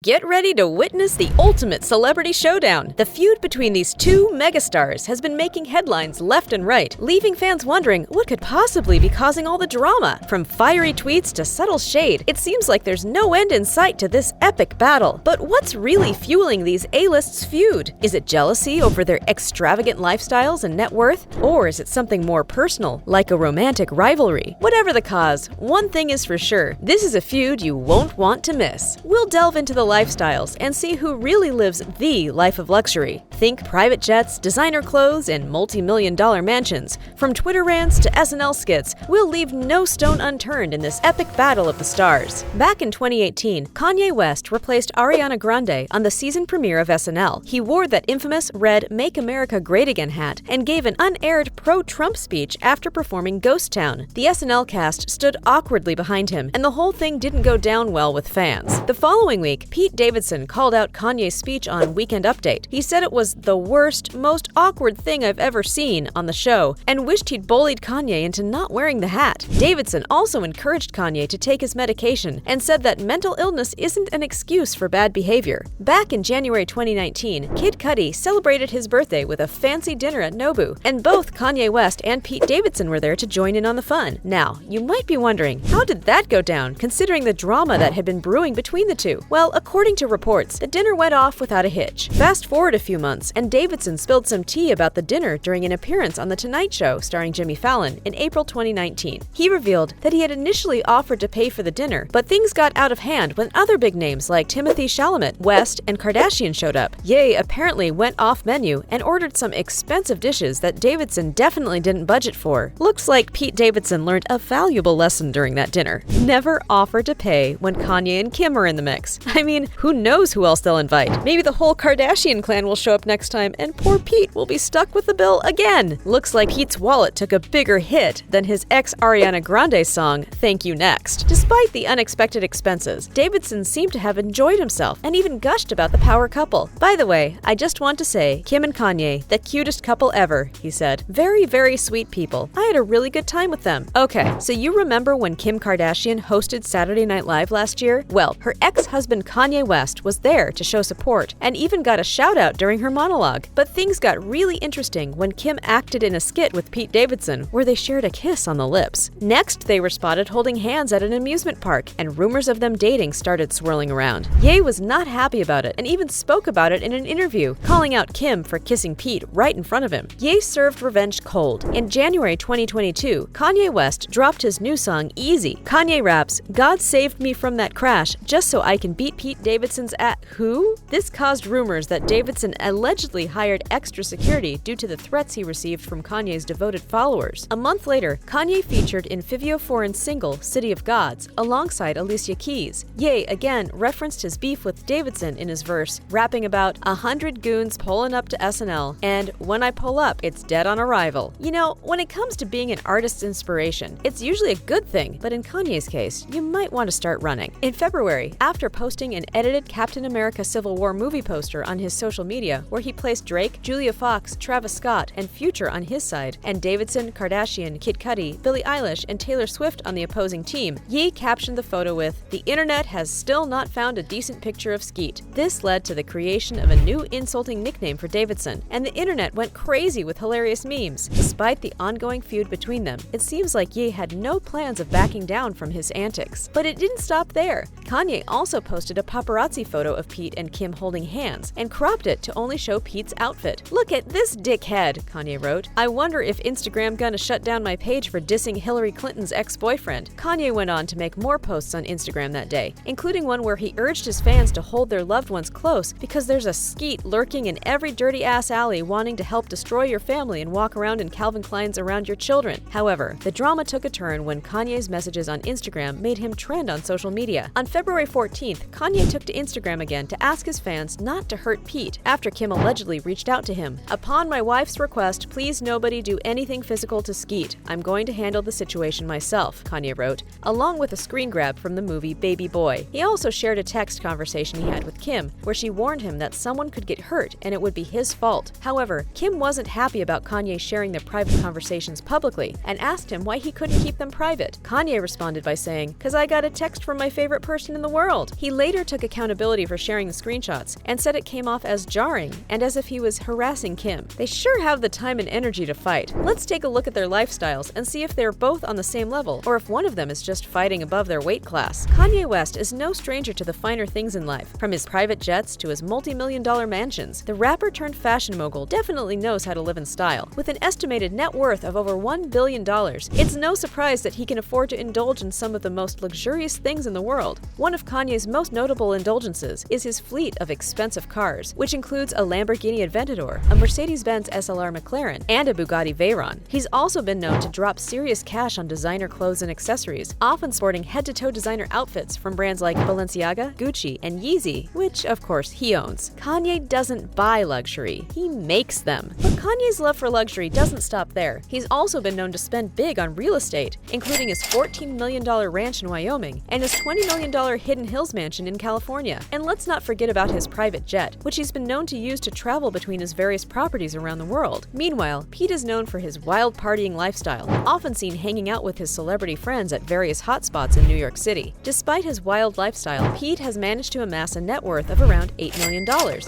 Get ready to witness the ultimate celebrity showdown. The feud between these two megastars has been making headlines left and right, leaving fans wondering what could possibly be causing all the drama. From fiery tweets to subtle shade, it seems like there's no end in sight to this epic battle. But what's really fueling these A-lists' feud? Is it jealousy over their extravagant lifestyles and net worth? Or is it something more personal, like a romantic rivalry? Whatever the cause, one thing is for sure, this is a feud you won't want to miss. We'll delve into the lifestyles and see who really lives the life of luxury. Think private jets, designer clothes, and multi-million-dollar mansions. From Twitter rants to SNL skits, we'll leave no stone unturned in this epic battle of the stars. Back in 2018, Kanye West replaced Ariana Grande on the season premiere of SNL. He wore that infamous red "Make America Great Again" hat and gave an unaired pro-Trump speech after performing Ghost Town. The SNL cast stood awkwardly behind him, and the whole thing didn't go down well with fans. The following week, Pete Davidson called out Kanye's speech on Weekend Update. He said it was the worst, most awkward thing I've ever seen on the show and wished he'd bullied Kanye into not wearing the hat. Davidson also encouraged Kanye to take his medication and said that mental illness isn't an excuse for bad behavior. Back in January 2019, Kid Cudi celebrated his birthday with a fancy dinner at Nobu, and both Kanye West and Pete Davidson were there to join in on the fun. Now, you might be wondering, how did that go down, considering the drama that had been brewing between the two? Well, according to reports, the dinner went off without a hitch. Fast forward a few months, and Davidson spilled some tea about the dinner during an appearance on The Tonight Show starring Jimmy Fallon in April 2019. He revealed that he had initially offered to pay for the dinner, but things got out of hand when other big names like Timothée Chalamet, West, and Kardashian showed up. Ye apparently went off menu and ordered some expensive dishes that Davidson definitely didn't budget for. Looks like Pete Davidson learned a valuable lesson during that dinner. Never offer to pay when Kanye and Kim are in the mix. I mean, who knows who else they'll invite? Maybe the whole Kardashian clan will show up next time, and poor Pete will be stuck with the bill again. Looks like Pete's wallet took a bigger hit than his ex-Ariana Grande song, Thank You Next. Despite the unexpected expenses, Davidson seemed to have enjoyed himself and even gushed about the power couple. By the way, I just want to say, Kim and Kanye, the cutest couple ever, he said. Very, very sweet people. I had a really good time with them. Okay, so you remember when Kim Kardashian hosted Saturday Night Live last year? Well, her ex-husband Kanye West was there to show support and even got a shout-out during her monologue. But things got really interesting when Kim acted in a skit with Pete Davidson where they shared a kiss on the lips. Next, they were spotted holding hands at an amusement park, and rumors of them dating started swirling around. Ye was not happy about it and even spoke about it in an interview, calling out Kim for kissing Pete right in front of him. Ye served revenge cold. In January 2022, Kanye West dropped his new song, Eazy. Kanye raps, "God saved me from that crash just so I can beat Pete Davidson's who?" This caused rumors that Davidson allegedly hired extra security due to the threats he received from Kanye's devoted followers. A month later, Kanye featured in Fivio Foreign's single, City of Gods, alongside Alicia Keys. Ye again referenced his beef with Davidson in his verse, rapping about 100 goons pulling up to SNL, and when I pull up, it's dead on arrival. You know, when it comes to being an artist's inspiration, it's usually a good thing, but in Kanye's case, you might want to start running. In February, after posting an edited Captain America Civil War movie poster on his social media where he placed Drake, Julia Fox, Travis Scott, and Future on his side, and Davidson, Kardashian, Kid Cudi, Billie Eilish, and Taylor Swift on the opposing team, Ye captioned the photo with, "The internet has still not found a decent picture of Skete." This led to the creation of a new insulting nickname for Davidson, and the internet went crazy with hilarious memes. Despite the ongoing feud between them, it seems like Ye had no plans of backing down from his antics. But it didn't stop there. Kanye also posted a paparazzi photo of Pete and Kim holding hands and cropped it to only show Pete's outfit. "Look at this dickhead," Kanye wrote. "I wonder if Instagram gonna shut down my page for dissing Hillary Clinton's ex-boyfriend." Kanye went on to make more posts on Instagram that day, including one where he urged his fans to hold their loved ones close because there's a skete lurking in every dirty-ass alley wanting to help destroy your family and walk around in Calvin Klein's around your children. However, the drama took a turn when Kanye's messages on Instagram made him trend on social media. On February 14th, Kanye took to Instagram again to ask his fans not to hurt Pete after Kim Kim allegedly reached out to him. "Upon my wife's request, please nobody do anything physical to Skete. I'm going to handle the situation myself," Kanye wrote, along with a screen grab from the movie Baby Boy. He also shared a text conversation he had with Kim, where she warned him that someone could get hurt and it would be his fault. However, Kim wasn't happy about Kanye sharing their private conversations publicly and asked him why he couldn't keep them private. Kanye responded by saying, "'Cause I got a text from my favorite person in the world." He later took accountability for sharing the screenshots and said it came off as jarring and as if he was harassing Kim. They sure have the time and energy to fight. Let's take a look at their lifestyles and see if they're both on the same level or if one of them is just fighting above their weight class. Kanye West is no stranger to the finer things in life, from his private jets to his multi-million-dollar mansions. The rapper turned fashion mogul definitely knows how to live in style. With an estimated net worth of over $1 billion, it's no surprise that he can afford to indulge in some of the most luxurious things in the world. One of Kanye's most notable indulgences is his fleet of expensive cars, which includes a Lamborghini Aventador, a Mercedes-Benz SLR McLaren, and a Bugatti Veyron. He's also been known to drop serious cash on designer clothes and accessories, often sporting head-to-toe designer outfits from brands like Balenciaga, Gucci, and Eazy, which, of course, he owns. Kanye doesn't buy luxury, he makes them. But Kanye's love for luxury doesn't stop there. He's also been known to spend big on real estate, including his $14 million ranch in Wyoming and his $20 million Hidden Hills mansion in California. And let's not forget about his private jet, which he's been known to use to travel between his various properties around the world. Meanwhile, Pete is known for his wild partying lifestyle, often seen hanging out with his celebrity friends at various hotspots in New York City. Despite his wild lifestyle, Pete has managed to amass a net worth of around $8 million,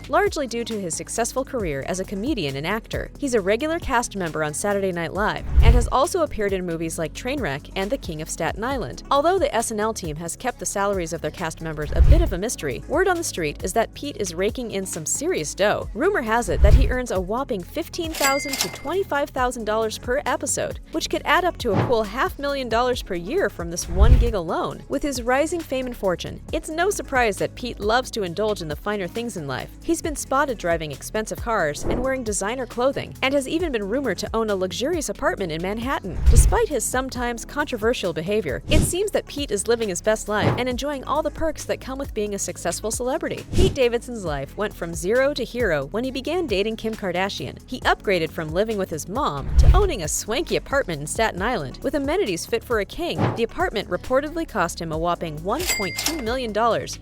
largely due to his successful career as a comedian and actor. He's a regular cast member on Saturday Night Live and has also appeared in movies like Trainwreck and The King of Staten Island. Although the SNL team has kept the salaries of their cast members a bit of a mystery, word on the street is that Pete is raking in some serious dough. Rumor has it that he earns a whopping $15,000 to $25,000 per episode, which could add up to a cool $500,000 per year from this one gig alone. With his rising fame and fortune, it's no surprise that Pete loves to indulge in the finer things in life. He's been spotted driving expensive cars and wearing designer clothing, and has even been rumored to own a luxurious apartment in Manhattan. Despite his sometimes controversial behavior, it seems that Pete is living his best life and enjoying all the perks that come with being a successful celebrity. Pete Davidson's life went from zero to hero when he began dating Kim Kardashian. He upgraded from living with his mom to owning a swanky apartment in Staten Island with amenities fit for a king. The apartment reportedly cost him a whopping $1.2 million,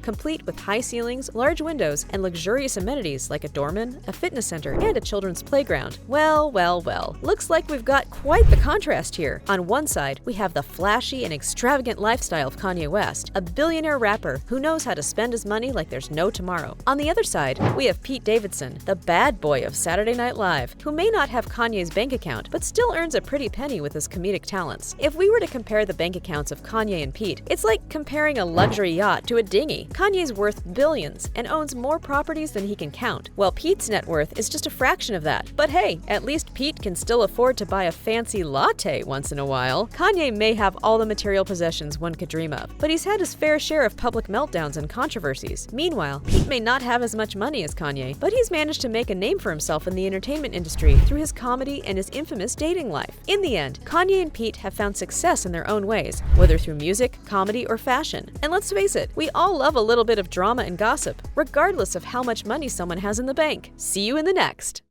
complete with high ceilings, large windows, and luxurious amenities like a doorman, a fitness center, and a children's playground. Well, well, well. Looks like we've got quite the contrast here. On one side, we have the flashy and extravagant lifestyle of Kanye West, a billionaire rapper who knows how to spend his money like there's no tomorrow. On the other side, we have Pete Davidson, the bad boy of Saturday Night Live, who may not have Kanye's bank account, but still earns a pretty penny with his comedic talents. If we were to compare the bank accounts of Kanye and Pete, it's like comparing a luxury yacht to a dinghy. Kanye's worth billions and owns more properties than he can count, while Pete's net worth is just a fraction of that. But hey, at least Pete can still afford to buy a fancy latte once in a while. Kanye may have all the material possessions one could dream of, but he's had his fair share of public meltdowns and controversies. Meanwhile, Pete may not have as much money as Kanye, but he's managed to make a name for himself in the entertainment industry through his comedy and his infamous dating life. In the end, Kanye and Pete have found success in their own ways, whether through music, comedy, or fashion. And let's face it, we all love a little bit of drama and gossip, regardless of how much money someone has in the bank. See you in the next.